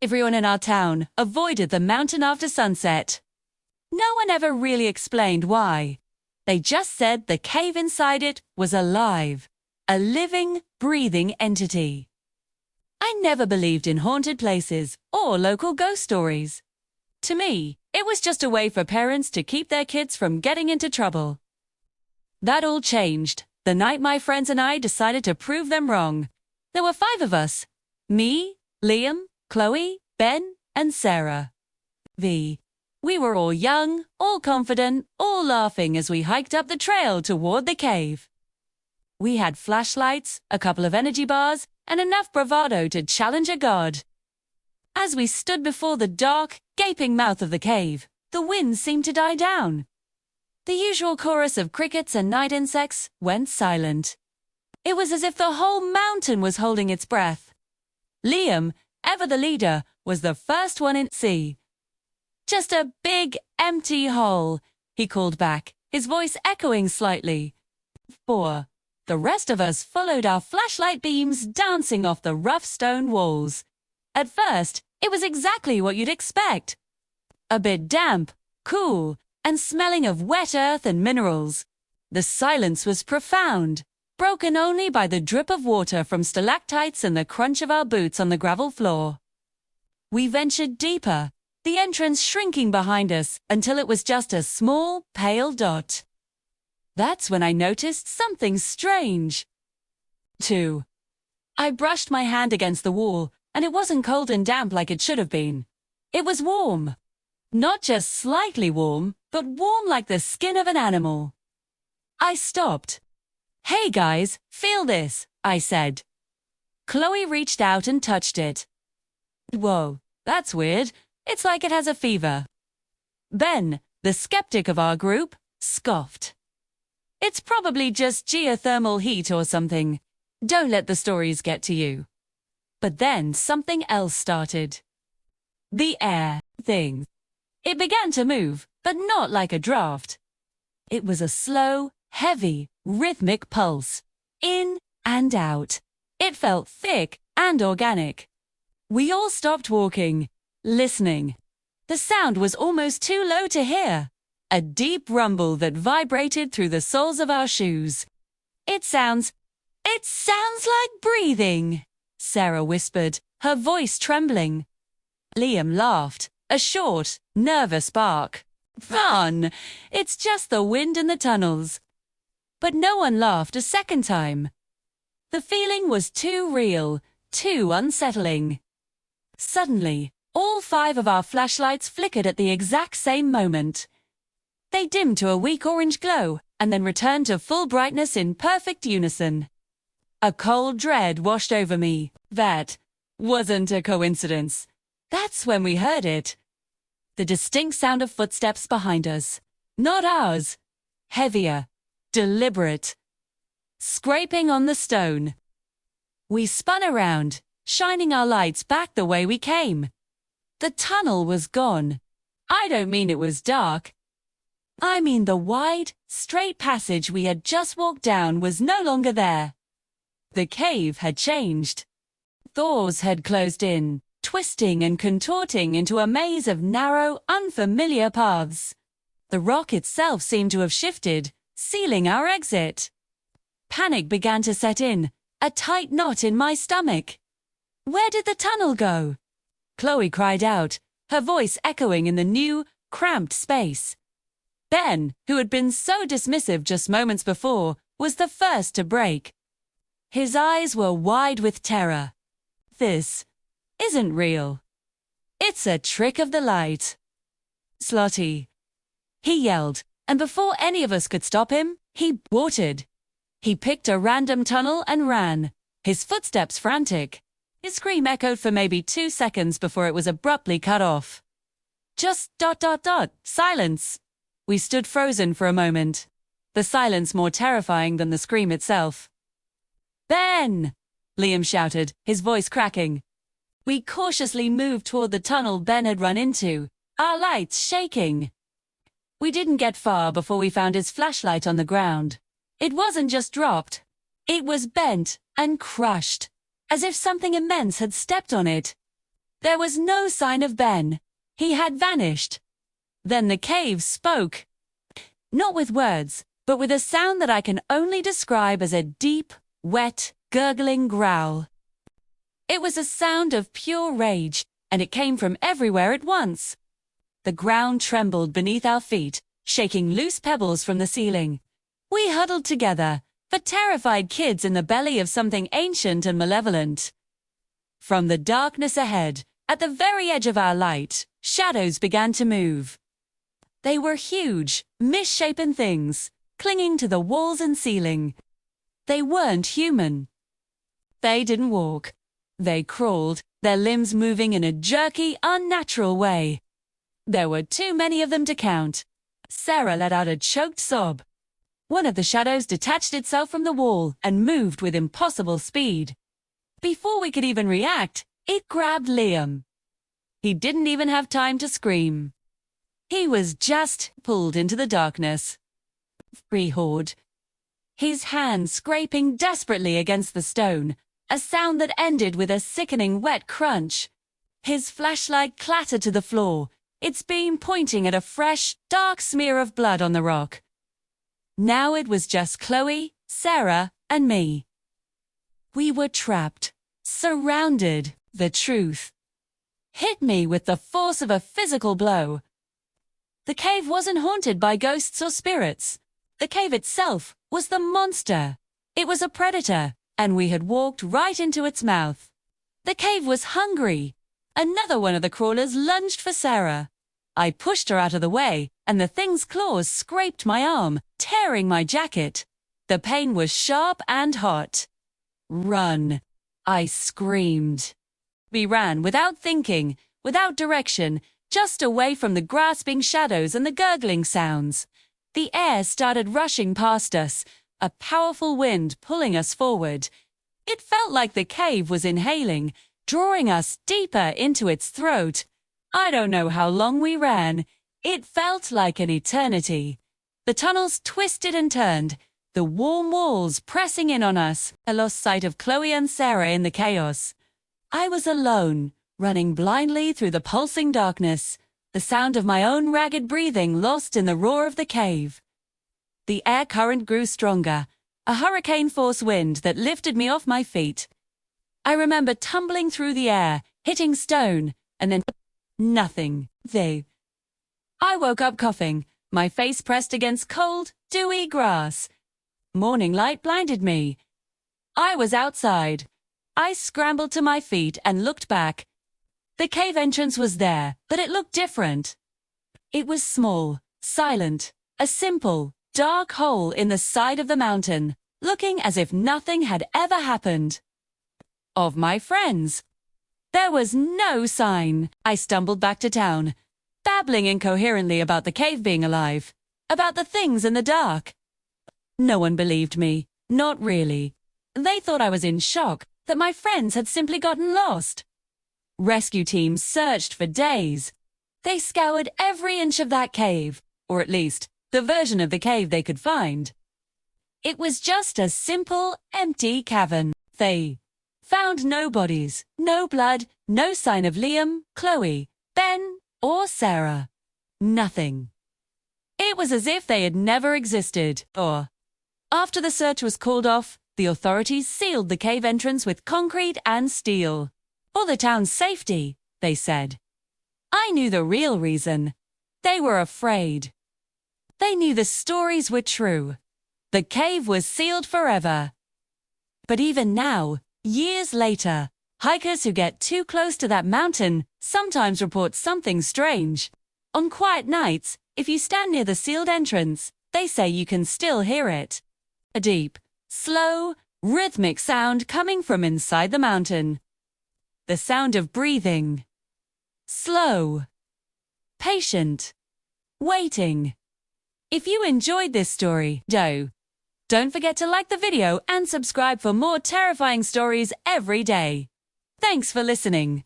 Everyone in our town avoided the mountain after sunset. No one ever really explained why. They just said the cave inside it was alive, a living, breathing entity. I never believed in haunted places or local ghost stories. To me, it was just a way for parents to keep their kids from getting into trouble. That all changed the night my friends and I decided to prove them wrong. There were 5 of us: me, Liam, Chloe, Ben, and Sarah. We were all young, all confident, all laughing as we hiked up the trail toward the cave. We had flashlights, a couple of energy bars, and enough bravado to challenge a god. As we stood before the dark, gaping mouth of the cave, the wind seemed to die down. The usual chorus of crickets and night insects went silent. It was as if the whole mountain was holding its breath. Liam, ever the leader, was the first one in to see. "Just a big, empty hole," he called back, his voice echoing slightly. The rest of us followed our flashlight beams dancing off the rough stone walls. At first, it was exactly what you'd expect. A bit damp, cool, and smelling of wet earth and minerals. The silence was profound, broken only by the drip of water from stalactites and the crunch of our boots on the gravel floor. We ventured deeper, the entrance shrinking behind us until it was just a small, pale dot. That's when I noticed something strange. 2. I brushed my hand against the wall, and it wasn't cold and damp like it should have been. It was warm. Not just slightly warm, but warm like the skin of an animal. I stopped. "Hey guys, feel this," I said. Chloe reached out and touched it. "Whoa, that's weird. It's like it has a fever." Ben, the skeptic of our group, scoffed. "It's probably just geothermal heat or something. Don't let the stories get to you." But then something else started. The air thing. It began to move, but not like a draft. It was a slow, heavy, rhythmic pulse. In and out. It felt thick and organic. We all stopped walking, listening. The sound was almost too low to hear. A deep rumble that vibrated through the soles of our shoes. It sounds like breathing," Sarah whispered, her voice trembling. Liam laughed, a short, nervous bark. "Fun! It's just the wind in the tunnels." But no one laughed a second time. The feeling was too real, too unsettling. Suddenly, all 5 of our flashlights flickered at the exact same moment. They dimmed to a weak orange glow and then returned to full brightness in perfect unison. A cold dread washed over me. That wasn't a coincidence. That's when we heard it. The distinct sound of footsteps behind us. Not ours. Heavier. Deliberate. Scraping on the stone. We spun around, shining our lights back the way we came. The tunnel was gone. I don't mean it was dark. I mean the wide, straight passage we had just walked down was no longer there. The cave had changed. Doors had closed in, twisting and contorting into a maze of narrow, unfamiliar paths. The rock itself seemed to have shifted, sealing our exit. Panic began to set in, a tight knot in my stomach. "Where did the tunnel go?" Chloe cried out, her voice echoing in the new, cramped space. Ben, who had been so dismissive just moments before, was the first to break. His eyes were wide with terror. "This isn't real. It's a trick of the light." "Slotty," he yelled, and before any of us could stop him, he bolted. He picked a random tunnel and ran, his footsteps frantic. His scream echoed for maybe 2 seconds before it was abruptly cut off. Just ... silence. We stood frozen for a moment, the silence more terrifying than the scream itself. "Ben!" Liam shouted, his voice cracking. We cautiously moved toward the tunnel Ben had run into, our lights shaking. We didn't get far before we found his flashlight on the ground. It wasn't just dropped. It was bent and crushed, as if something immense had stepped on it. There was no sign of Ben. He had vanished. Then the cave spoke. Not with words, but with a sound that I can only describe as a deep, wet, gurgling growl. It was a sound of pure rage, and it came from everywhere at once. The ground trembled beneath our feet, shaking loose pebbles from the ceiling. We huddled together, for terrified kids in the belly of something ancient and malevolent. From the darkness ahead, at the very edge of our light, shadows began to move. They were huge, misshapen things, clinging to the walls and ceiling. They weren't human. They didn't walk. They crawled, their limbs moving in a jerky, unnatural way. There were too many of them to count. Sarah let out a choked sob. One of the shadows detached itself from the wall and moved with impossible speed. Before we could even react, it grabbed Liam. He didn't even have time to scream. He was just pulled into the darkness. Freehorde. His hand scraping desperately against the stone, a sound that ended with a sickening wet crunch. His flashlight clattered to the floor, its beam pointing at a fresh, dark smear of blood on the rock. Now it was just Chloe, Sarah, and me. We were trapped, surrounded. The truth hit me with the force of a physical blow. The cave wasn't haunted by ghosts or spirits. The cave itself was the monster. It was a predator, and we had walked right into its mouth. The cave was hungry. Another one of the crawlers lunged for Sarah. I pushed her out of the way, and the thing's claws scraped my arm, tearing my jacket. The pain was sharp and hot. "Run!" I screamed. We ran without thinking, without direction, just away from the grasping shadows and the gurgling sounds. The air started rushing past us, a powerful wind pulling us forward. It felt like the cave was inhaling, drawing us deeper into its throat. I don't know how long we ran. It felt like an eternity. The tunnels twisted and turned, the warm walls pressing in on us. I lost sight of Chloe and Sarah in the chaos. I was alone, running blindly through the pulsing darkness, the sound of my own ragged breathing lost in the roar of the cave. The air current grew stronger, a hurricane-force wind that lifted me off my feet. I remember tumbling through the air, hitting stone, and then nothing. I woke up coughing, my face pressed against cold, dewy grass. Morning light blinded me. I was outside. I scrambled to my feet and looked back. The cave entrance was there, but it looked different. It was small, silent, a simple, dark hole in the side of the mountain, looking as if nothing had ever happened. Of my friends. There was no sign. I stumbled back to town, babbling incoherently about the cave being alive, about the things in the dark. No one believed me, not really. They thought I was in shock, that my friends had simply gotten lost. Rescue teams searched for days. They scoured every inch of that cave, or at least the version of the cave they could find. It was just a simple, empty cavern. They found no bodies, no blood, no sign of Liam, Chloe, Ben, or Sarah. Nothing. It was as if they had never existed, or after the search was called off, the authorities sealed the cave entrance with concrete and steel. For the town's safety, they said. I knew the real reason. They were afraid. They knew the stories were true. The cave was sealed forever. But even now, years later, hikers who get too close to that mountain sometimes report something strange. On quiet nights, if you stand near the sealed entrance, they say you can still hear it. A deep, slow, rhythmic sound coming from inside the mountain. The sound of breathing. Slow. Patient. Waiting. If you enjoyed this story, don't forget to like the video and subscribe for more terrifying stories every day. Thanks for listening.